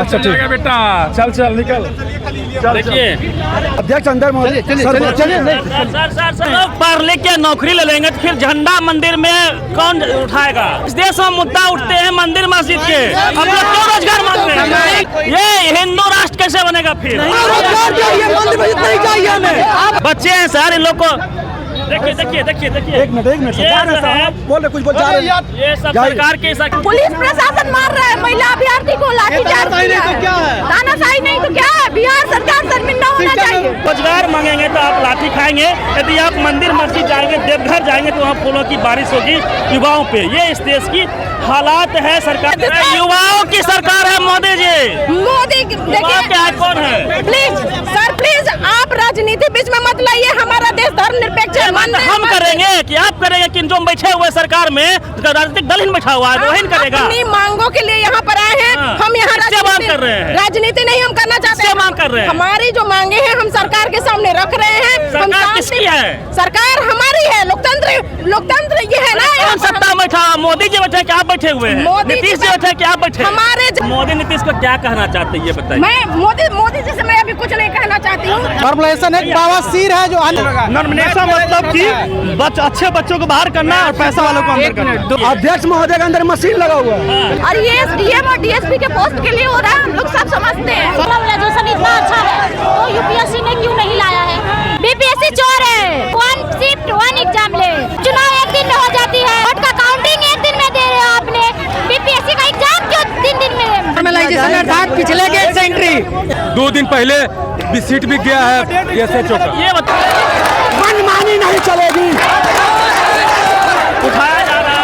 अच्छा ठीक है बेटा, चल चल निकल। देखिए अध्यक्ष अंदर महोदय, सर लोग पढ़ लिख के नौकरी ले लेंगे तो फिर झंडा मंदिर में कौन उठाएगा? इस देश में मुद्दा उठते हैं मंदिर मस्जिद के, हम लोग क्यों रोजगार मांग रहे हैं? ये हिंदू राष्ट्र कैसे बनेगा फिर? बच्चे हैं सर, इन लोग को देखिए देखिए देखिए देखिए। एक मिनट बोल रहे, कुछ बोल जा रहे हैं। ये सब सरकार के पुलिस प्रशासन मार रहा है महिला अभ्यर्थी को, लाठीचार्ज तानाशाही नहीं तो क्या है? बिहार सरकार शर्मिंदा होना चाहिए। रोजगार मांगेंगे तो आप लाठी खाएंगे, यदि आप मंदिर मस्जिद जाएंगे, देवघर जाएंगे तो वहाँ फूलों की बारिश होगी युवाओं पे। ये इस देश की हालात है। सरकार युवाओं की सरकार है मोदी जी। मोदी देखिए कौन है? प्लीज सर, प्लीज आप राजनीति बीच में मत लाइए। हमारा देश धर्मनिरपेक्ष है। हम करेंगे कि आप करेंगे कि जो बैठे हुए सरकार में राजनीतिक दल ही बैठा हुआ है वही करेगा। अपनी मांगों के लिए यहाँ पर आए हैं। हम यहाँ मांग कर रहे हैं, राजनीति नहीं हम करना चाहते हैं। मांग कर रहे हैं। हमारी जो मांगे हैं हम सरकार के सामने रख रहे हैं। सरकार किसकी है? सरकार हमारी है। लोकतंत्र ये है ना। सत्ता बैठा मोदी जी बैठे क्या बैठे हुए हैं? नीतीश जी बैठे क्या बैठे? हमारे मोदी नीतीश को क्या कहना चाहते हैं ये बताइए। मैं मोदी जी से मैं अभी कुछ नहीं कहना चाहती हूँ। नॉर्मलाइजेशन एक बवासीर है जो नॉर्मलाइजेशन मतलब कि अच्छे बच्चों को बाहर करना और पैसा वालों को अंदर करना। अध्यक्ष महोदय के अंदर मशीन लगा हुआ है और ये डीएम और डीएसपी के पोस्ट के लिए हो रहा है। हम लोग सब समझते हैं। नॉर्मलाइजेशन इतना अच्छा है तो यूपीएससी ने क्यों नहीं लाया है? बीपीएससी चोर है। 1 शिफ्ट 1 एग्जाम ले, चुनाव एक दिन में हो जाती है, वोट का काउंटिंग एक दिन में दे रहे हो आपने। बीपीएससी का एग्जाम क्यों 3 दिन में? नॉर्मलाइजेशन अर्थात पिछले गेट से एंट्री 2 दिन पहले सीट बिक गया है एसएचओ का। ये मनमानी नहीं चलेगी। उठाया जा रहा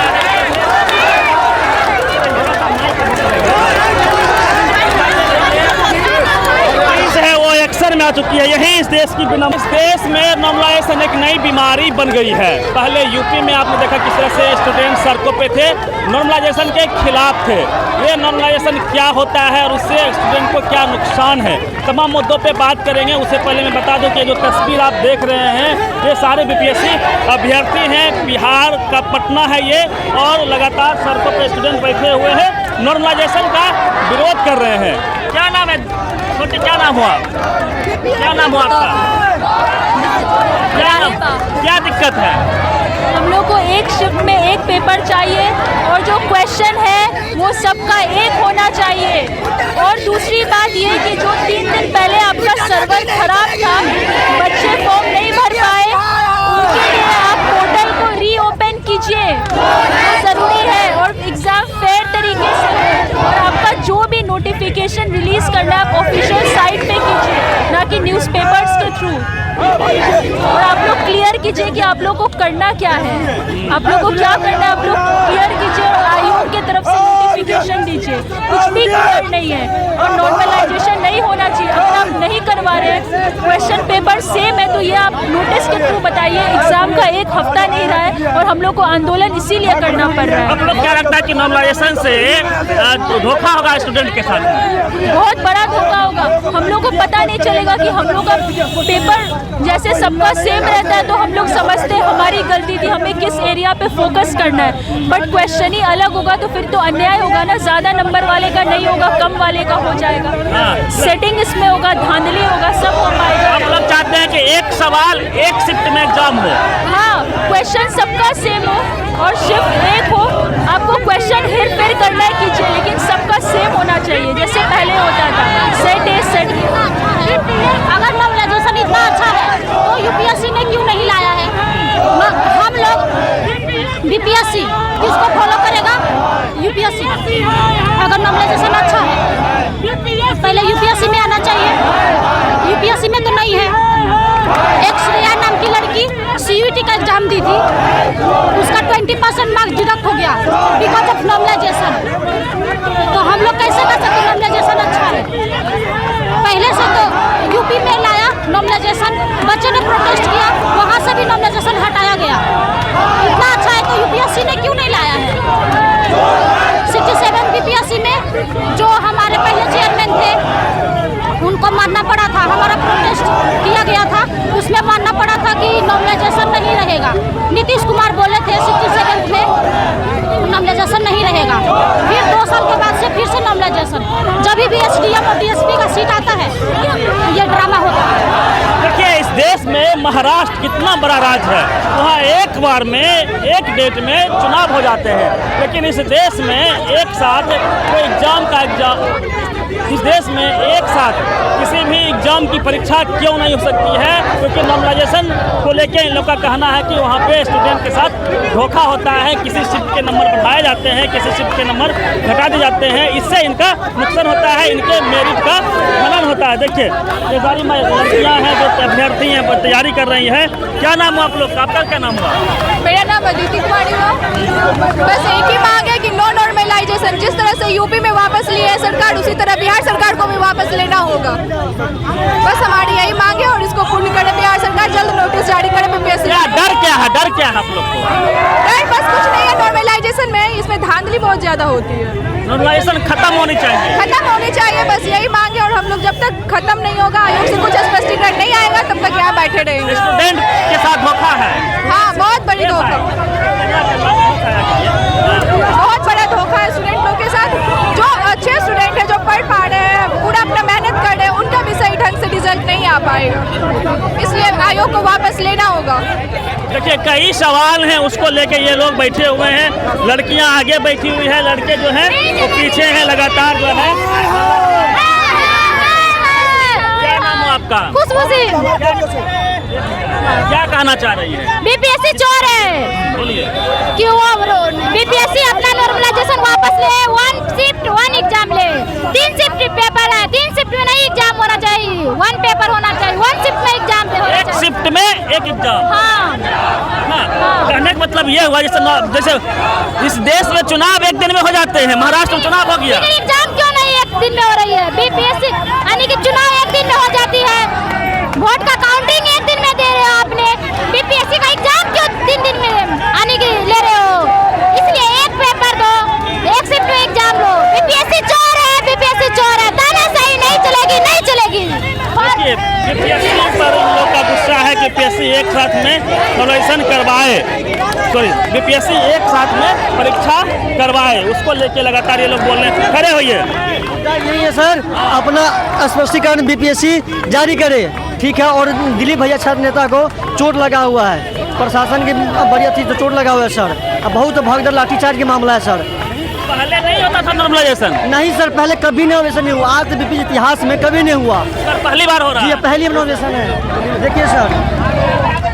है वो एक्शन में आ चुकी है। यही इस देश की बिना इस देश में नॉर्मलाइजेशन एक नई बीमारी बन गई है। पहले यूपी में आपने देखा किस तरह से स्टूडेंट सड़कों पे थे, नॉर्मलाइजेशन के खिलाफ थे। ये नॉर्मलाइजेशन क्या होता है और उससे स्टूडेंट को क्या नुकसान है, तमाम मुद्दों पे बात करेंगे। उससे पहले मैं बता दूं कि जो तस्वीर आप देख रहे हैं ये सारे बीपीएससी अभ्यर्थी हैं। बिहार का पटना है ये, और लगातार सड़कों पे स्टूडेंट बैठे हुए हैं, नॉर्मलाइजेशन का विरोध कर रहे हैं। क्या नाम है छोटे, क्या नाम हुआ? क्या नाम हुआ आपका? क्या दिक्कत है? हम लोग को एक शिफ्ट में एक पेपर चाहिए और जो क्वेश्चन है वो सबका एक होना चाहिए। और दूसरी बात ये कि जो 3 दिन पहले आपका सर्वर खराब था, बच्चे फॉर्म नहीं भर पाए, उनके लिए आप पोर्टल को रीओपन कीजिए, ज़रूरी है। और एग्ज़ाम फेयर तरीके से और आपका जो भी नोटिफिकेशन रिलीज़ करना है आप ऑफिशियल साइट पे कीजिए, ना कि न्यूज़पेपर्स के थ्रू। और आप लोग क्लियर कीजिए कि आप लोग को करना क्या है, आप लोग को क्या करना है, आप लोग क्लियर कीजिए और आयोग की तरफ से नोटिफिकेशन दीजिए। कुछ भी क्लियर नहीं है और नॉर्मलाइजेशन नहीं होना चाहिए। अगर आप नहीं करवा रहे हैं, क्वेश्चन पेपर सेम है तो ये आप नोटिस के थ्रू बताइए। एग्जाम का 1 हफ्ता नहीं रहा है और हम लोग को आंदोलन इसीलिए करना पड़ रहा है। आप लोग क्या लगता है कि नॉर्मलाइजेशन से धोखा होगा स्टूडेंट के साथ? बहुत बड़ा धोखा होगा। हम लोग को पता नहीं चलेगा कि हम लोग का पेपर जैसे सबका सेम रहता है तो हम लोग समझते हैं हमारी गलती थी, हमें किस एरिया पे फोकस करना है। बट क्वेश्चन ही अलग होगा तो फिर तो अन्याय होगा ना। ज़्यादा नंबर वाले का नहीं होगा, कम वाले का हो जाएगा। सेटिंग इसमें होगा, धांधली होगा, सब हो पाएगा। आप लोग चाहते हैं कि एक सवाल एक शिफ्ट में एग्जाम हो? हाँ, क्वेश्चन सबका सेम हो और शिफ्ट एक हो। आपको क्वेश्चन हेर फेर करना है कीजिए, लेकिन सबका सेम होना चाहिए जैसे पहले होता था। Set A set B. अगर नॉर्मलाइजेशन इतना अच्छा है तो यूपीएससी ने क्यों नहीं लाया है? हम लोग बीपीएससी किसको फॉलो करेगा? यूपीएससी। अगर नॉर्मलाइजेशन अच्छा है पहले यूपीएससी में आना चाहिए। यूपीएससी में तो नहीं है। एक श्रेया नाम की लड़की सीयूईटी का एग्जाम दी थी, उसका 20% मार्क्स डिडक्ट हो गया बिकॉज ऑफ नॉर्मलाइजेशन। तो हम लोग कैसे कर सकते? नॉर्मलाइजेशन अच्छा है। पहले से तो यूपी में लाया नॉर्मलाइजेशन, बच्चों ने प्रोटेस्ट किया, वहाँ से भी नॉर्मलाइजेशन हटाया गया। इतना अच्छा है तो यूपीएससी ने क्यों नहीं लाया है? 67 बीपीएससी में जो हमारे पहले चेयरमैन थे उनको मानना पड़ा था, हमारा प्रोटेस्ट किया गया था, उसमें मानना पड़ा था कि नॉर्मलाइजेशन नहीं रहेगा। नीतीश कुमार बोले थे 67 में नॉर्मलाइजेशन नहीं रहेगा, फिर 2 साल के बाद से फिर से नॉर्मलाइजेशन। जब भी एसडीएम और डीएसपी का सीट आता है ये ड्रामा होता है। देखिए इस देश में महाराष्ट्र कितना बड़ा राज्य है, वहाँ एक बार में एक डेट में चुनाव हो जाते हैं, लेकिन इस देश में एक साथ कोई इस देश में एक साथ किसी भी एग्जाम की परीक्षा क्यों नहीं हो सकती है, क्योंकि नॉर्मलाइजेशन को लेकर इन लोग का कहना है कि वहाँ पे स्टूडेंट के साथ धोखा होता है, किसी शिफ्ट के नंबर बढ़ाए जाते हैं, किसी शिफ्ट के नंबर घटा दिए जाते हैं, इससे इनका नुकसान होता है, इनके मेरिट का हनन होता है। देखिए ये सारी लड़कियाँ हैं जो अभ्यर्थी हैं, तैयारी कर रही हैं। क्या नाम हुआ आप लोग का? आपका क्या नाम हुआ? मेरा नाम अदिति कुमारी हुआ। बस एक ही मांग है कि नो नॉर्मलाइजेशन, जिस तरह से यूपी में वापस ली है सरकार, उसी तरह बिहार सरकार को भी वापस लेना होगा। बस हमारी यही मांग है और इसको पूर्ण करे बिहार सरकार, जल्द नोटिस जारी करे बीपीएससी। डर क्या है आप लोग को? डर बस कुछ नहीं है नॉर्मलाइजेशन में, इसमें धांधली बहुत ज्यादा होती है। नॉर्मलाइजेशन खत्म होनी चाहिए, बस यही मांग है। और हम लोग जब तक खत्म नहीं होगा, आयोग से कुछ स्पष्टीकरण नहीं आएगा, तब तक यहाँ बैठे रहेंगे। स्टूडेंट के साथ धोखा है। हाँ, बहुत बड़ी धोखा, बहुत बड़ा धोखा है स्टूडेंट लोग के साथ। जो अच्छे स्टूडेंट है, जो पढ़ पा रहे हैं, पूरा अपना मेहनत कर रहे हैं, उनका भी सही ढंग से रिजल्ट नहीं आ पाएगा, इसलिए आयोग को वापस लेना होगा। देखिए कई सवाल हैं, उसको लेके ये लोग बैठे हुए हैं, लड़कियां आगे बैठी हुई है, लड़के जो हैं वो पीछे हैं लगातार जो है। क्या नाम है आपका? खुशबू सिंह। क्या कहना चाह रही है? बीपीएससी चोर है। बोलिए। क्यों बीपीएससी अपना नॉर्मलाइजेशन वापस ले, 1 शिफ्ट 1 एग्जाम ले। 3 शिफ्ट पेपर है, 3 शिफ्ट में नहीं एग्जाम होना चाहिए, 1 पेपर होना चाहिए, 1 शिफ्ट में एग्जाम होना चाहिए। 1 शिफ्ट में 1 एग्जाम। हाँ। कहने का मतलब ये हुआ जैसे इस देश में चुनाव एक दिन में हो जाते हैं, महाराष्ट्र में चुनाव हो गया, एग्जाम क्यों नहीं एक दिन में हो रही है? बीपीएससी यानी कि चुनाव एक दिन में हो जाती है, वोट का काउंटिंग एक दिन में दे रहे हो आपने, बीपीएससी का एग्जाम क्यों 3 दिन में आने के ले रहे हो? इसलिए 1 पेपर दो, 1 शिफ्ट में एग्जाम लो। बीपीएससी चोर है, बीपीएससी चोर है, तानाशाही नहीं चलेगी, नहीं चलेगी। देखिए बीपीएससी पर उन लोग का गुस्सा है कि बीपीएससी एक साथ में नॉर्मलाइजेशन करवाए, बीपीएससी एक साथ में परीक्षा करवाए, उसको लेके लगातार ये लोग बोल रहे हैं। खड़े होइए। यही है सर, अपना स्पष्टीकरण बीपीएससी जारी करे, ठीक है। और दिलीप भैया छात्र नेता को चोट लगा हुआ है, प्रशासन की बढ़िया थी तो चोट लगा हुआ है सर। अब बहुत भगदड़ लाठीचार्ज के मामला है सर। पहले नहीं होता था नॉर्मलाइजेशन? नहीं सर, पहले कभी नॉर्मलाइजेशन नहीं हुआ, आज बीपीएससी इतिहास में कभी नहीं हुआ सर, पहली बार हो रहा है। ये पहली नॉर्मलाइजेशन है। देखिए सर,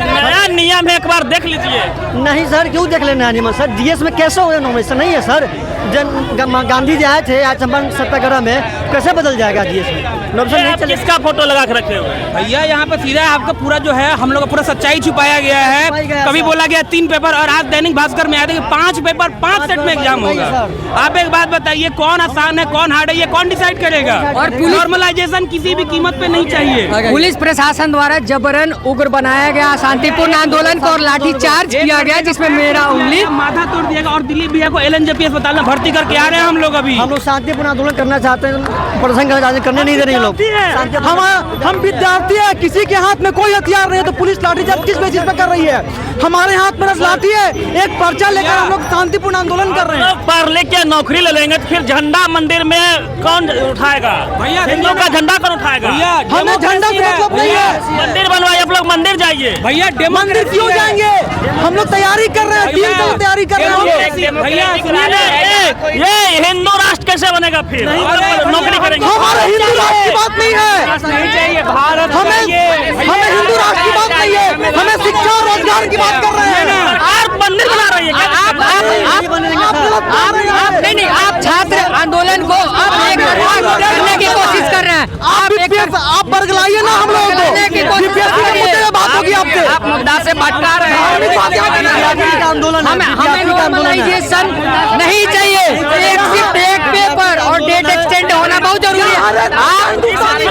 नया नियम है, एक बार देख लीजिए। नहीं सर, क्यों देख लेना है नियम सर? डीएस में कैसे हो नॉर्मलाइजेशन? नहीं है सर, गांधी जी आए थे आज चंपारण सत्याग्रह में, कैसे बदल जाएगा डीएस में? नॉर्मलाइजेशन नहीं चलेगा। किसका फोटो लगा के रखे हुए? भैया यहाँ पे सीधा आपका पूरा जो है हम लोग का पूरा सच्चाई छुपाया गया है। कभी बोला गया 3 पेपर और आज दैनिक भास्कर में आया था कि 5 पेपर 5 सेट में एग्जाम होगा। आप एक बात बताइए, कौन आसान है कौन हार्ड है, ये कौन डिसाइड करेगा? और नॉर्मलाइजेशन किसी भी कीमत पे नहीं चाहिए। पुलिस प्रशासन द्वारा जबरन उग्र बनाया गया शांतिपूर्ण आंदोलन को और लाठीचार्ज किया गया, जिसमें मेरा उंगली माथा तोड़ दिया और दिलीप भैया को एलएनजेपी अस्पताल में भर्ती करके आ रहे हैं हम लोग। अभी हम लोग शांतिपूर्ण आंदोलन करना चाहते हैं, प्रदर्शन करने नहीं दे रहे लोग। हम विद्यार्थी है, किसी के हाथ में कोई हथियार नहीं है, तो पुलिस लाठीचार्ज किस बेसिस पे कर रही है? हमारे हाथ में लाठी है, एक पर्चा लेकर हम लोग शांतिपूर्ण आंदोलन कर रहे हैं। पढ़ लिख के नौकरी ले लेंगे तो फिर झंडा मंदिर में कौन उठाएगा? हिंदुओं का झंडा कौन उठाएगा? हमें झंडा से मतलब नहीं है। मंदिर बनवाइए, आप लोग मंदिर जाइए। भैया मंदिर क्यों जाएंगे? हम लोग तैयारी कर रहे हैं, 3 साल तैयारी कर रहे हैं। भैया ये हिंदू राष्ट्र कैसे बनेगा फिर? नौकरी करेंगे। हमारे हिंदू राष्ट्र की बात नहीं है, नहीं चाहिए भारत। हमें हिंदू राष्ट्र की बात नहीं है, हमें शिक्षा और रोजगार की बात कर रहे हैं। आप मंदिर बना रही है। आप छात्र आंदोलन को करने की कोशिश कर रहे हैं। आप बरगलाइए ना हम लोगों को, बात होगी आपसे। आप मुद्दा से भटका रहे हैं। आंदोलन हमें नॉर्मलाइजेशन नहीं चाहिए, 1 शिफ्ट 1 पेपर और डेट एक्सटेंड होना बहुत जरूरी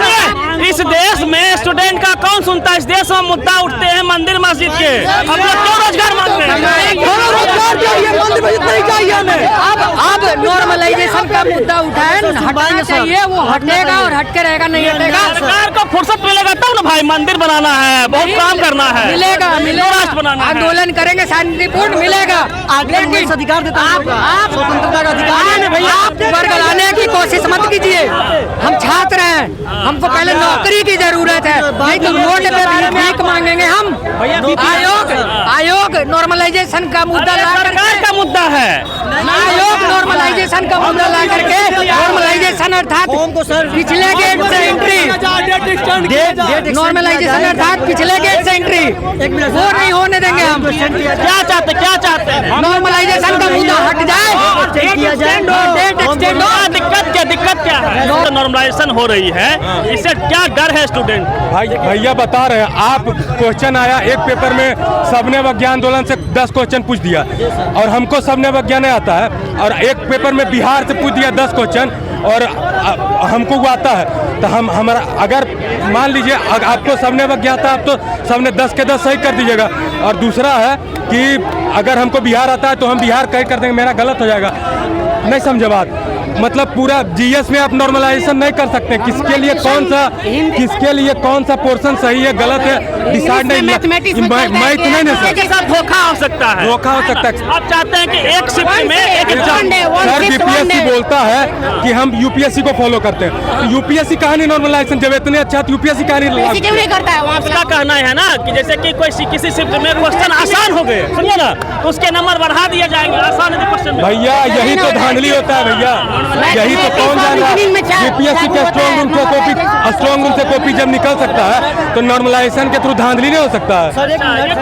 है। इस देश में स्टूडेंट का कौन सुनता है? इस देश में मुद्दा उठते हैं मंदिर मस्जिद के, हम लोग क्यों रोजगार मांग रहे हैं? रोजगार के लिए मंदिर इतना ही चाहिए हमें। अब नॉर्मलाइजेशन का मुद्दा उठाए, हटाना चाहिए, वो हटेगा और हटके रहेगा, नहीं हटेगा। सरकार को फुर्सत मिलेगा तब ना भाई, मंदिर बनाना है, बहुत काम करना है, मिलेगा राष्ट्र बनाना है, आंदोलन करेंगे, शांतिपूर्ण मिलेगा। अधिकार देता है, आप स्वतंत्रता का अधिकार भैया, आप वर्ग लाने की कोशिश मत कीजिए। हम छात्र हैं, हमको पहले नौकरी की जरूरत है, नहीं तो रोड पे भीख मांगेंगे हम। आयोग नॉर्मलाइजेशन का मुद्दा ला सरकार का मुद्दा है। आयोग नॉर्मलाइजेशन का मुद्दा ला करके, नॉर्मलाइजेशन अर्थात पिछले गेट से एंट्री, नॉर्मलाइजेशन अर्थात पिछले गेट से एंट्री, वो नहीं होने देंगे हम। क्या चाहते हैं? नॉर्मलाइजेशन का मुद्दा हट जाए, दिक्कत क्या है? नॉर्मलाइजेशन हो रही है, इससे क्या डर है स्टूडेंट? भैया बता रहे हैं, आप क्वेश्चन आया एक पेपर में, सबने विज्ञान आंदोलन से 10 क्वेश्चन पूछ दिया और हमको सबने विज्ञान आता है, और एक पेपर में बिहार से पूछ दिया 10 क्वेश्चन और हमको वो आता है, तो हमारा अगर मान लीजिए आपको सबने विज्ञान आता है, आप तो सबने 10 के 10 सही कर दीजिएगा। और दूसरा है कि अगर हमको बिहार आता है तो हम बिहार कहीं कर देंगे, मेरा गलत हो जाएगा। नहीं समझे बात, मतलब पूरा जीएस में आप नॉर्मलाइजेशन नहीं कर सकते। किसके लिए कौन सा पोर्शन सही है गलत है डिसाइड नहीं, मैं इतने नहीं के साथ धोखा हो सकता है। आप चाहते हैं कि एक शिफ्ट में सर बीपीएससी बोलता है कि हम यूपीएससी को फॉलो करते हैं, यूपीएससी कहा नहीं नॉर्मलाइजेशन, जब इतने अच्छा यूपीएससी कहा नहीं करता है। उसका कहना है ना कि जैसे कि कोई किसी शिफ्ट में क्वेश्चन आसान हो गए, समझे ना, तो उसके नंबर बढ़ा दिए जाएंगे, आसान क्वेश्चन। भैया यही तो धांधली होता है भैया, यही तो कौन जान रहा है। यूपीएससी के स्ट्रॉन्ग रूम से कॉपी जब निकल सकता है तो नॉर्मलाइजेशन के थ्रू धांधली नहीं हो सकता है।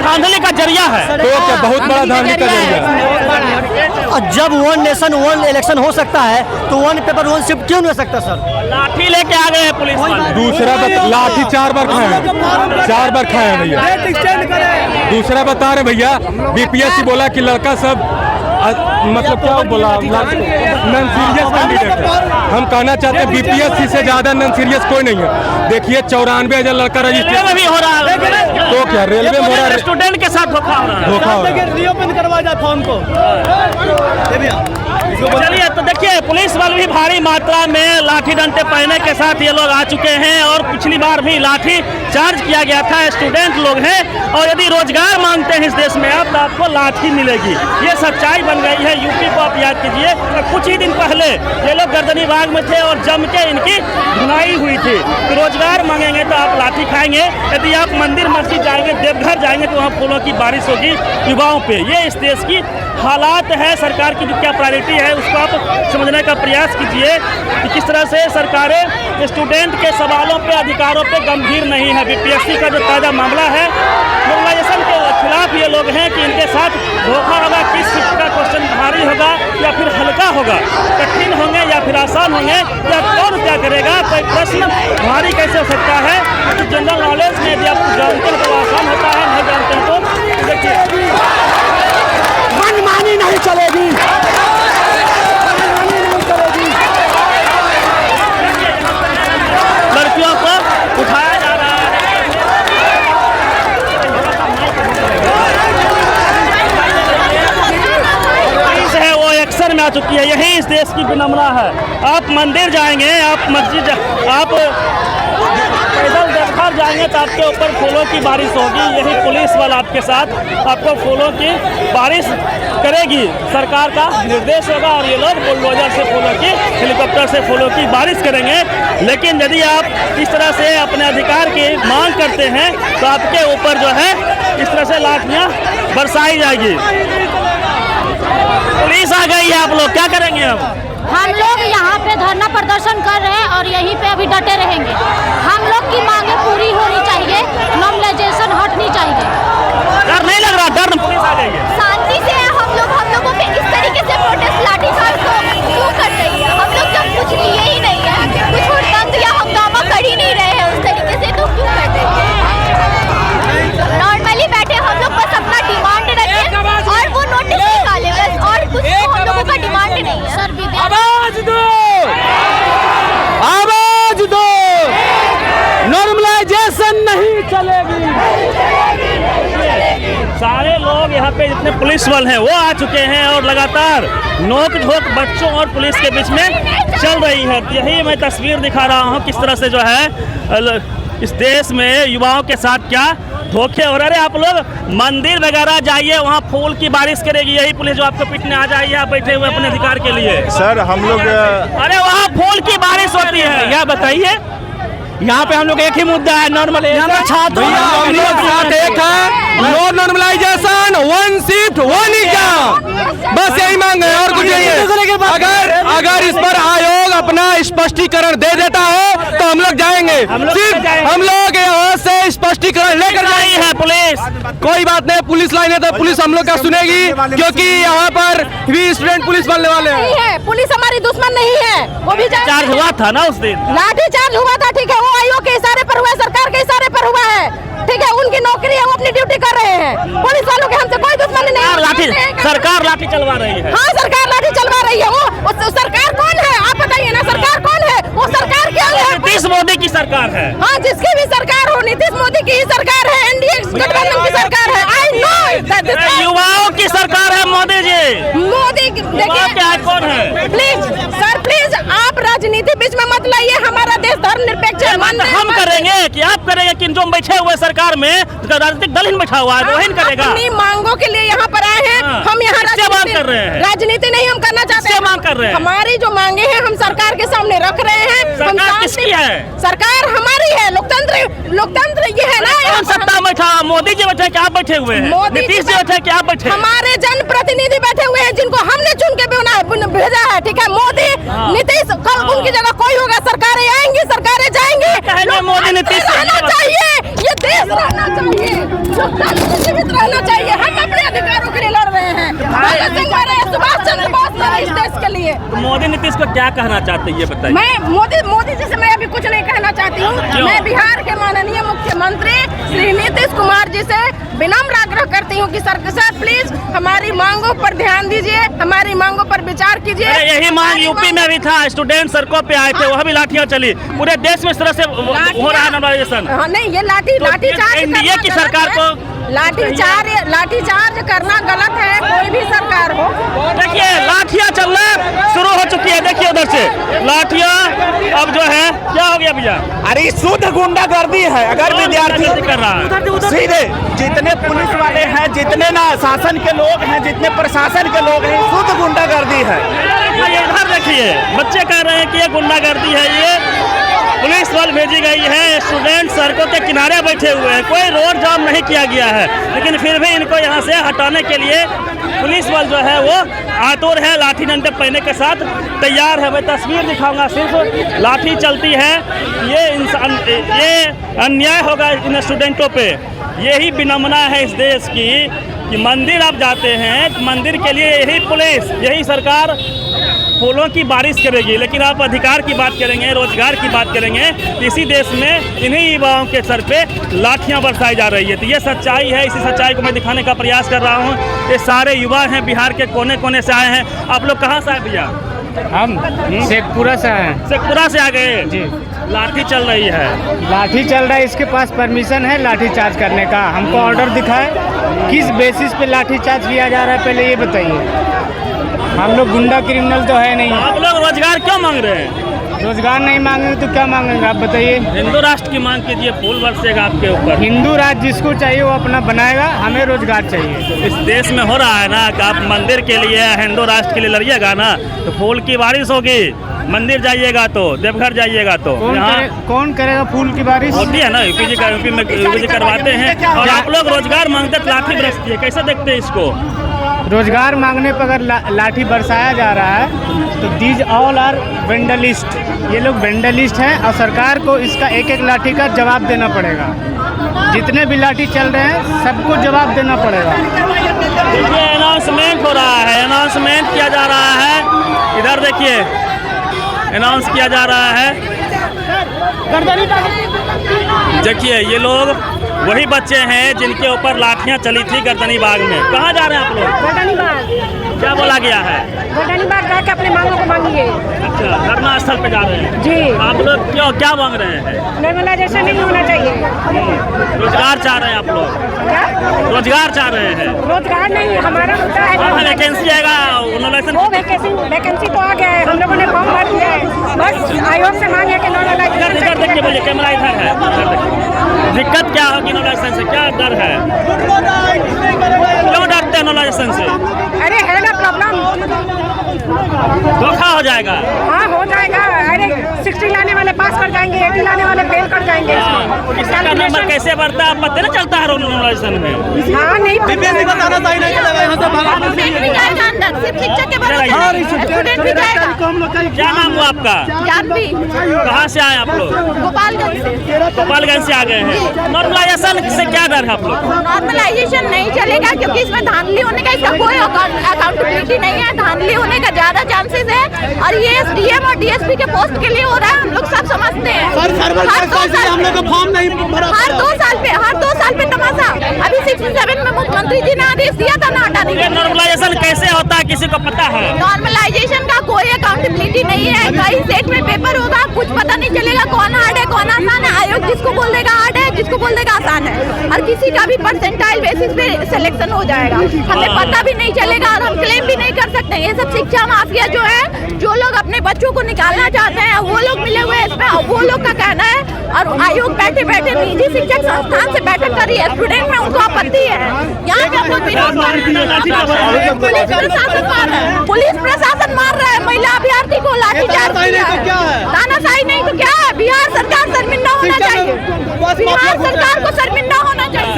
धांधली का जरिया है, तो क्या बहुत बड़ा धांधली का जरिया है। जब 1 नेशन 1 इलेक्शन हो सकता है तो 1 पेपर 1 शिफ्ट क्यों नहीं हो सकता सर? लाठी लेके आ गए हैं पुलिस वाले। दूसरा लाठी 4 बार खाए हैं, 4 बार खाए हैं भैया। दूसरा बता रहे भैया, बीपीएससी बोला कि लड़का सब मतलब क्या बोला, नॉन सीरियस कैंडिडेट है। हम कहना चाहते हैं बीपीएससी से ज्यादा नॉन सीरियस कोई नहीं है। देखिए 94,000 लड़का रजिस्ट्रेशन भी हो रहा है, तो क्या रेलवे में हो रहा है, स्टूडेंट के साथ धोखा हो रहा है। धोखा हो रहा है। रीओपन करवा जाए फॉर्म को। चलिए तो देखिए, पुलिस वाले भी भारी मात्रा में लाठी डंडे पहने के साथ ये लोग आ चुके हैं और पिछली बार भी लाठी चार्ज किया गया था। स्टूडेंट लोग हैं और यदि रोजगार मांगते हैं इस देश में आप, तो आपको लाठी मिलेगी, ये सच्चाई बन गई है। यूपी को आप याद कीजिए, कुछ ही दिन पहले ये लोग गर्दनी बाग में थे और जम के इनकी धुनाई हुई थी। तो रोजगार मांगेंगे तो आप लाठी खाएंगे, यदि आप मंदिर मस्जिद जाएंगे, देवघर जाएंगे तो वहाँ फूलों की बारिश होगी युवाओं पे। ये इस देश की हालात है, सरकार की जो क्या प्रायोरिटी है उसको आप समझने का प्रयास कीजिए कि किस तरह से सरकारें स्टूडेंट के सवालों पे, अधिकारों पे गंभीर नहीं है। बीपीएससी का जो ताज़ा मामला है, नॉर्मलाइजेशन के खिलाफ ये लोग हैं कि इनके साथ धोखा होगा, किस शिफ्ट का क्वेश्चन भारी होगा या फिर हल्का होगा, कठिन होंगे या फिर आसान होंगे, या कौन क्या करेगा, कोई प्रश्न भारी कैसे हो सकता है। तो जनरल नॉलेज में यदि आप जानते हैं तो आसान होता है, नहीं जानते हैं तो देखिए मनमानी नहीं चलेगी। लड़कियों को उठाया जा रहा है। पुलिस है वो एक्शन में आ चुकी है, यही इस देश की विनम्रता है। आप मंदिर जाएंगे, आप मस्जिद, आप पैदल देवघर जाएंगे तो आपके ऊपर फूलों की बारिश होगी। यही पुलिस वाला आपके साथ आपको फूलों की बारिश करेगी, सरकार का निर्देश होगा और ये लोग बुलडोजर से फूलों की, हेलीकॉप्टर से फूलों की बारिश करेंगे। लेकिन यदि आप इस तरह से अपने अधिकार की मांग करते हैं तो आपके ऊपर जो है इस तरह से लाठियाँ बरसाई जाएगी। पुलिस आ गई है, आप लोग क्या करेंगे? हम लोग यहाँ पे धरना प्रदर्शन कर रहे हैं और यहीं पे अभी डटे रहेंगे। हम लोग की मांगे पूरी होनी चाहिए, नॉर्मलाइजेशन हटनी चाहिए। डर नहीं लग रहा? डर, पुलिस आ गई है। शांति से हम लोगों पे इस तरीके से प्रोटेस्ट लाठीचार्ज क्यों कर रही है? हम लोग जब कुछ लिए ही नहीं है, कुछ तंग या हंगामा कर ही नहीं रहे हैं उस तरीके से, तो क्यों कर रही है? नॉर्मली बैठे हम लोग बस अपना डिमांड रखें और वो नोटिस निकाले बस, और कुछ हम लोगों का डिमांड नहीं है। आवाज दो, आवाज दो। पे जितने पुलिस बल हैं वो आ चुके हैं और लगातार नोक झोंक बच्चों और पुलिस के बीच में चल रही है। यही मैं तस्वीर दिखा रहा हूँ किस तरह से जो है इस देश में युवाओं के साथ क्या धोखे हो रहे हैं। आप लोग मंदिर वगैरह जाइए, वहाँ फूल की बारिश करेगी यही पुलिस जो आपको पीटने आ जाइए। आप बैठे हुए अपने अधिकार के लिए। सर हम लोग अरे वहाँ फूल की बारिश होती है, यह बताइए। यहाँ पे हम लोग एक ही मुद्दा है, नॉर्मल छात्रों हम लोग साथ एक है, no normalisation, one shift one exam, बस यही मांग है और कुछ नहीं है। अगर इस पर आयोग अपना स्पष्टीकरण दे देता है तो हम लोग जाएंगे, सिर्फ हम लोग यहाँ से स्पष्टीकरण लेकर जाएंगे। है पुलिस कोई बात नहीं, पुलिस लाइन है तो पुलिस हम लोग का सुनेगी, क्योंकि यहाँ पर भी स्टूडेंट पुलिस बनने वाले हैं। नहीं है, पुलिस हमारी दुश्मन नहीं है। वो भी चार्ज हुआ था ना उस दिन, लाठी चार्ज हुआ था, ठीक है, वो आयोग के इशारे पर हुआ है, सरकार के इशारे पर हुआ है, ठीक है, उनकी नौकरी है, वो अपनी ड्यूटी कर रहे हैं। पुलिस वालों के हमसे कोई दुश्मनी नहीं है। लाठी सरकार लाठी चलवा रही है। हाँ, सरकार लाठी चलवा रही है। वो सरकार कौन है आप बताइए ना, सरकार कौन है? वो सरकार क्या है? नीतीश मोदी की सरकार है। हाँ, जिसकी भी सरकार हो, नीतीश मोदी की ही सरकार है, एनडीए गठबंधन की सरकार है। आई नो युवाओं की सरकार है मोदी जी। मोदी देखिए कौन है? प्लीज सर, प्लीज आप राजनीति बीच में मत लाइए। हमारा देश धर्मनिरपेक्ष है। हम करेंगे कि आप करेंगे कि जो बैठे हुए सरकार में राजनीतिक दल ही बैठा हुआ है वही करेगा। अपनी मांगों के लिए यहाँ पर आए हैं। हम यहाँ मांग कर रहे हैं, राजनीति नहीं हम करना चाहते हैं। मांग कर रहे हैं। हमारी जो मांगे हैं हम सरकार के सामने रख रहे हैं। सरकार किसकी है? सरकार हमारी है। लोकतंत्र ये है ना। कौन सत्ता में बैठा? मोदी जी बैठे क्या बैठे हुए हैं? नीतीश जी बैठे क्या बैठे? हमारे जनप्रतिनिधि बैठे हुए हैं जिनको हमने चुन के भेजा है, ठीक है। मोदी नीतीश, कल उनकी जगह कोई होगा। सरकारें आएंगी, सरकारें जाएंगी। मोदी नीतीश रहना चाहिए, ये देश रहना चाहिए, लोकतंत्र जीवित रहना चाहिए। हम अपने अधिकारों के लिए लड़ रहे हैं। भगत सिंह मरे, सुभाष चंद्र बोस मरे इस देश के लिए। मोदी नीतीश को क्या कहना चाहते हैं ये बताइए। मैं मोदी जी से मैं अभी कुछ नहीं कहना चाहती हूँ। मैं बिहार के माननीय मुख्यमंत्री श्री नीतीश कुमार जी से विनम्र आग्रह करती हूँ कि सर प्लीज हमारी मांगों पर ध्यान दीजिए, हमारी मांगों पर विचार कीजिए। यही मांग यूपी में भी था, स्टूडेंट सड़कों पे आए थे, वह भी लाठियां चली। पूरे देश में इस तरह से हो रहा है नॉर्मलाइजेशन। हाँ, नहीं, ये लाठी चार्ज एनडीए की सरकार को लाठी चार्ज करना गलत है, कोई भी सरकार हो। देखिए लाठियां चलना शुरू हो चुकी है। देखिए उधर से लाठियां अब जो है क्या हो गया भैया? अरे शुद्ध गुंडागर्दी है। अगर विद्यार्थी कर रहा है सीधे जितने पुलिस वाले हैं, जितने ना शासन के लोग हैं, जितने प्रशासन के लोग हैं, शुद्ध गुंडागर्दी है। इधर देखिए बच्चे कह रहे हैं कि ये गुंडागर्दी है, ये पुलिस बल भेजी गई है। स्टूडेंट सड़कों के किनारे बैठे हुए हैं, कोई रोड जाम नहीं किया गया है, लेकिन फिर भी इनको यहाँ से हटाने के लिए पुलिस बल जो है वो आतुर है, लाठी डंडे पहने के साथ तैयार है। मैं तस्वीर दिखाऊंगा, सिर्फ लाठी चलती है। ये अन्याय होगा इन स्टूडेंटों पे। यही विनम्रता है इस देश की कि मंदिर आप जाते हैं, मंदिर के लिए यही पुलिस, यही सरकार फूलों की बारिश करेगी, लेकिन आप अधिकार की बात करेंगे, रोजगार की बात करेंगे, इसी देश में इन्हीं युवाओं के सर पे लाठियां बरसाई जा रही है। तो ये सच्चाई है, इसी सच्चाई को मैं दिखाने का प्रयास कर रहा हूँ। ये सारे युवा हैं, बिहार के कोने कोने से आए हैं। आप लोग कहाँ से आए भैया? हम शेखपुरा से हैं। शेखपुरा से आ गए जी। लाठी चल रही है, लाठी चल रहा है, इसके पास परमिशन है लाठी चार्ज करने का? हमको ऑर्डर दिखाए, किस बेसिस पे लाठी चार्ज किया जा रहा है पहले ये बताइए। हम लोग गुंडा क्रिमिनल तो है नहीं। आप लोग रोजगार क्यों मांग रहे हैं? रोजगार नहीं मांगेंगे तो क्या मांगेंगे आप बताइए। हिंदू राष्ट्र की मांग कीजिए, फूल बरसेगा आपके ऊपर। हिंदू राष्ट्र जिसको चाहिए वो अपना बनाएगा, हमें रोजगार चाहिए। इस देश में हो रहा है ना कि आप मंदिर के लिए, हिंदू राष्ट्र के लिए लड़िएगा ना तो फूल की बारिश होगी। मंदिर जाइएगा तो, देवघर जाइएगा तो कौन करेगा फूल की बारिश? होती है ना, यूपी में करवाते हैं। और आप लोग रोजगार मांगते लाठी बरसती है, कैसे देखते हैं इसको? रोजगार मांगने पर अगर लाठी बरसाया जा रहा है तो दीज ऑल आर वेंडलिस्ट। ये लोग वेंडलिस्ट हैं और सरकार को इसका एक एक लाठी का जवाब देना पड़ेगा। जितने भी लाठी चल रहे हैं सबको जवाब देना पड़ेगा। देखिए अनाउंसमेंट हो रहा है, अनाउंसमेंट किया जा रहा है। इधर देखिए अनाउंस किया जा रहा है। देखिए ये लोग वही बच्चे हैं जिनके ऊपर लाठियां चली थी गर्दनी बाग में। कहाँ जा रहे हैं आप लोग? गर्दनी बाग। क्या बोला गया है? गर्दनी बाग जाके अपने मांगों को मांगिए। अच्छा, धरना स्थल पे जा रहे हैं जी। आप लोग क्यों क्या मांग रहे हैं? नॉर्मलाइजेशन नहीं होना चाहिए। रोजगार चाह रहे हैं आप लोग? क्या? रोजगार चाह रहे हैं? रोजगार नहीं, हमारा मुद्दा है हाँ, वैकेंसी आएगा वो वैकेंसी तो आ गया है, हम लोगों ने फॉर्म भर दिया है। बस आयोग से मांगे कि इधर देखिए, बोलिए कैमरा इधर है। दिक्कत क्या होगी नॉर्मलाइजेशन से? क्या डर है? क्यों डरते हैं नॉर्मलाइजेशन से? अरे है ना प्रॉब्लम, धोखा हो जाएगा। हाँ हो जाएगा। अरे 60 लाने वाले पास कर जाएंगे, 80 लाने वाले फेल कर जाएंगे। इसका नंबर कैसे बढ़ता है पता नहीं चलता है नॉर्मलाइजेशन में? हाँ नहीं बताना चाहिए नहीं चलेगा यहाँ से भागा। क्या नाम हुआ आपका? जानवी कहाँ से आए आप लोग? गोपालगंज से। गोपालगंज से आ गए हैं। नॉर्मलाइजेशन से क्या डर है आप लोग? नॉर्मलाइजेशन नहीं चलेगा क्योंकि इसमें धांधली होने का इसका कोई अकाउंटेबिलिटी नहीं है। धांधली होने का ज्यादा चांसेस है और ये एसडीएम और डीएसपी के पोस्ट के लिए हो रहा है, हम लोग सब समझते हैं। हम लोग का फॉर्म नहीं भरा। हर 2 साल पे तमाशा। अभी 67 में मुख्यमंत्री जी ने आदेश दिया था ना हटाने ये का। नॉर्मलाइजेशन कैसे होता है किसी को पता है? नॉर्मलाइजेशन का कोई अकाउंटेबिलिटी नहीं है। कई सेट में पेपर होगा, कुछ पता नहीं चलेगा कौन हार्ड है कौन आसान है। आयोग जिसको बोल देगा हार्ड है, जिसको बोल देगा आसान है, और किसी का भी परसेंटाइल बेसिस पे सिलेक्शन हो जाएगा। हमें पता भी नहीं चलेगा और हम क्लेम भी नहीं कर सकते। ये सब शिक्षा माफिया जो है, जो लोग अपने बच्चों को निकालना चाहते हैं, वो लोग मिले हुए हैं इसमें, वो लोग का कहना है। और आयोग बैठे बैठे निजी शिक्षक संस्थान से बैठक कर रही है, स्टूडेंट में उनको आपत्ति है। यहाँ पे हम लोग विरोध कर रहे हैं। पुलिस प्रशासन मार रहा है महिला अभ्यर्थी को, लाठीचार्ज किया है। तानाशाही नहीं तो क्या है? बिहार सरकार शर्मिंदा होना चाहिए। बिहार सरकार को शर्मिंदा होना चाहिए।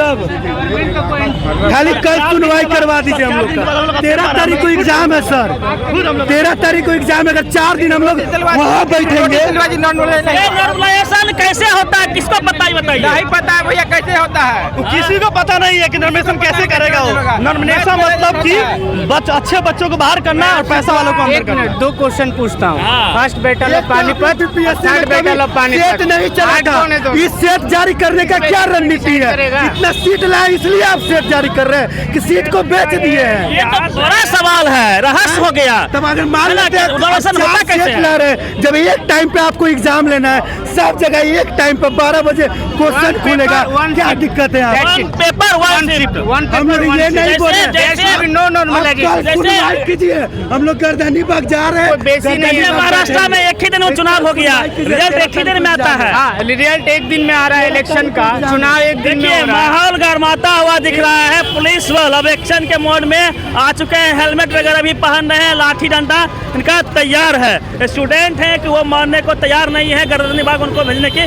खाली कल सुनवाई करवा दीजिए हम लोग का। 13 तारीख को एग्जाम है सर, 13 तारीख को एग्जाम है। अगर 4 दिन हम लोग वहाँ बैठेंगे। नॉर्मलाइजेशन कैसे होता है किसको पता ही बताइए? नहीं पता है भैया कैसे होता है। किसी को पता नहीं है कि नॉमिनेशन कैसे करेगा वो। नॉमिनेशन मतलब कि अच्छे बच्चों को बाहर करना है और पैसा वालों को अंदर करना है। 2 क्वेश्चन पूछता हूँ। हाँ। First battle of Panipat, third battle of Panipat. Set नहीं चलेगा। इस सेट जारी करने का क्या रणनीति है? इतना सीट लाए इसलिए आप सेट जारी कर रहे हैं कि सीट को बेच दिए हैं। ये तो बड़ा सवाल है, रहस्य हो गया। तब अगर मान लेते हैं नॉर्मलाइजेशन होता कैसे है? ला रहे, जब एक टाइम पे आपको एग्जाम लेना है, सब जगह एक टाइम पे 12 बजे क्वेश्चन खुलेगा, क्या दिक्कत है? One paper one shift. हम लोग ये नहीं बोल रहे। नो नॉर्मलाइजेशन कीजिए, हम लोग गर्दनी बाग जा रहे हैं। महाराष्ट्र में एक ही दिन में चुनाव हो गया, रिजल्ट एक ही दिन में आता है। रिजल्ट एक दिन में आ रहा है इलेक्शन का, चुनाव एक दिन में हो रहा है। माहौल गर्माता हुआ दिख रहा है। पुलिस बल अब एक्शन के मोड में आ चुके हैं, हेलमेट वगैरह भी पहन रहे हैं, लाठी डंडा इनका तैयार है। स्टूडेंट हैं कि वो मानने को तैयार नहीं है। गर्दनी बाग उनको भेजने की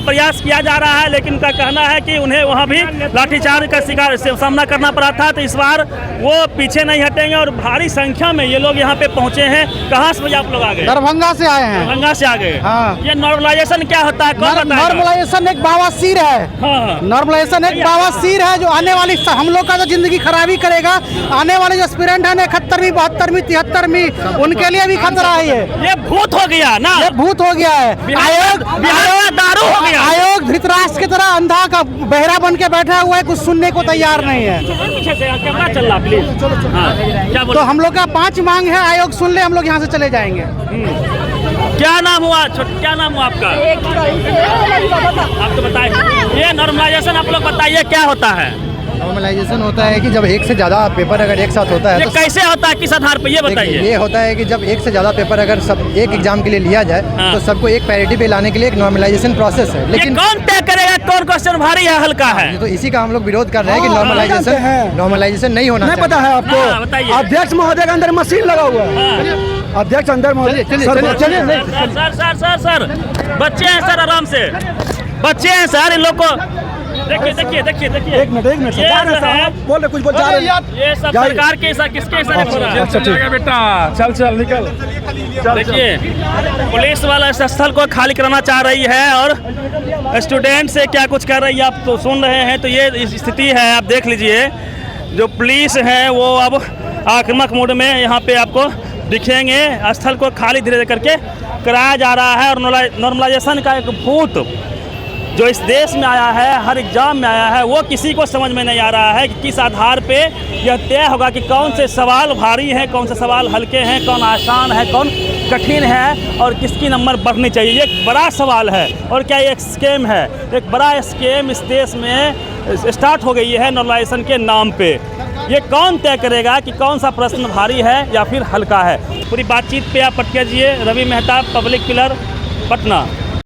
प्रयास किया जा रहा है, लेकिन उनका कहना है कि उन्हें वहाँ भी लाठीचार्ज का शिकार से सामना करना पड़ा था, तो इस बार वो पीछे नहीं हटेंगे। और भारी संख्या में ये लोग यहाँ पे पहुँचे हैं। कहाँ से आप लोग आ गए? दरभंगा से आए हैं। दरभंगा से आ गए। हाँ। ये नॉर्मलाइजेशन क्या होता है? कौन बताएगा? नॉर्मलाइजेशन एक बवासीर है। हाँ। नॉर्मलाइजेशन एक बवासीर है जो आने वाली हम लोग का तो जिंदगी खराबी करेगा। आने वाले जो एस्पिरेंट है 71वीं 72वीं 73वीं उनके लिए भी खतरा है। ये भूत हो गया ना, ये भूत हो गया है। बिहार में दारू हो गया। आयोग धृतराष्ट्र की तरह अंधा का बहरा बन के बैठा हुआ है, कुछ सुनने को तैयार नहीं है। पीछे से कैमरा चल रहा प्लीज। हाँ, क्या बोल? तो हम लोग का 5 मांग है, आयोग सुन ले, हम लोग यहाँ से चले जाएंगे। क्या नाम हुआ? क्या नाम हुआ आपका? आपको बताइए, ये नॉर्मलाइजेशन आप लोग बताइए क्या होता है? नॉर्मलाइजेशन होता है कि जब एक से ज़्यादा पेपर अगर एक साथ होता है ये तो कैसे होता है, किस आधार पे, ये बताइए। ये होता है कि जब एक से ज़्यादा पेपर अगर सब एक एग्जाम के लिए लिया जाए हाँ। तो सबको एक पैरिटी पे लाने के लिए एक नॉर्मलाइजेशन प्रोसेस है। लेकिन कौन तय करेगा कौन क्वेश्चन भारी है हल्का है? तो इसी का हम लोग विरोध कर रहे हैं कि नॉर्मलाइजेशन नहीं होना चाहिए। पता है हाँ, आपको? बताइए। अध्यक्ष महोदय के अंदर मशीन लगा हुआ है। अध्यक्ष अंदर महोदय सर बच्चे हैं सर, आराम से बच्चे हैं सर। इन लोग को देखिए। एक मिनट बोल रहे कुछ बोल जा रहे हैं। ये सब सरकार के किसके इशारे पर है? अच्छा ठीक है बेटा, चल निकल। देखिए, पुलिस वाला इस स्थल को खाली कराना चाह रही है और स्टूडेंट से क्या कुछ कर रही है आप तो सुन रहे हैं। तो ये स्थिति है, आप देख लीजिए। जो पुलिस है वो अब आक्रामक मोड में यहाँ पे आपको दिखेंगे। स्थल को खाली धीरे धीरे करके कराया जा रहा है और नॉर्मलाइजेशन का एक भूत जो इस देश में आया है, हर एग्जाम में आया है, वो किसी को समझ में नहीं आ रहा है कि किस आधार पे यह तय होगा कि कौन से सवाल भारी हैं, कौन से सवाल हल्के हैं, कौन आसान है, कौन कठिन है और किसकी नंबर बढ़नी चाहिए। ये एक बड़ा सवाल है। और क्या ये एक स्कैम है? एक बड़ा स्कैम इस देश में स्टार्ट हो गई है नॉर्मलाइजेशन के नाम पे। ये कौन तय करेगा कि कौन सा प्रश्न भारी है या फिर हल्का है? पूरी बातचीत पे आप पटकिया रवि मेहता, पब्लिक पिलर, पटना।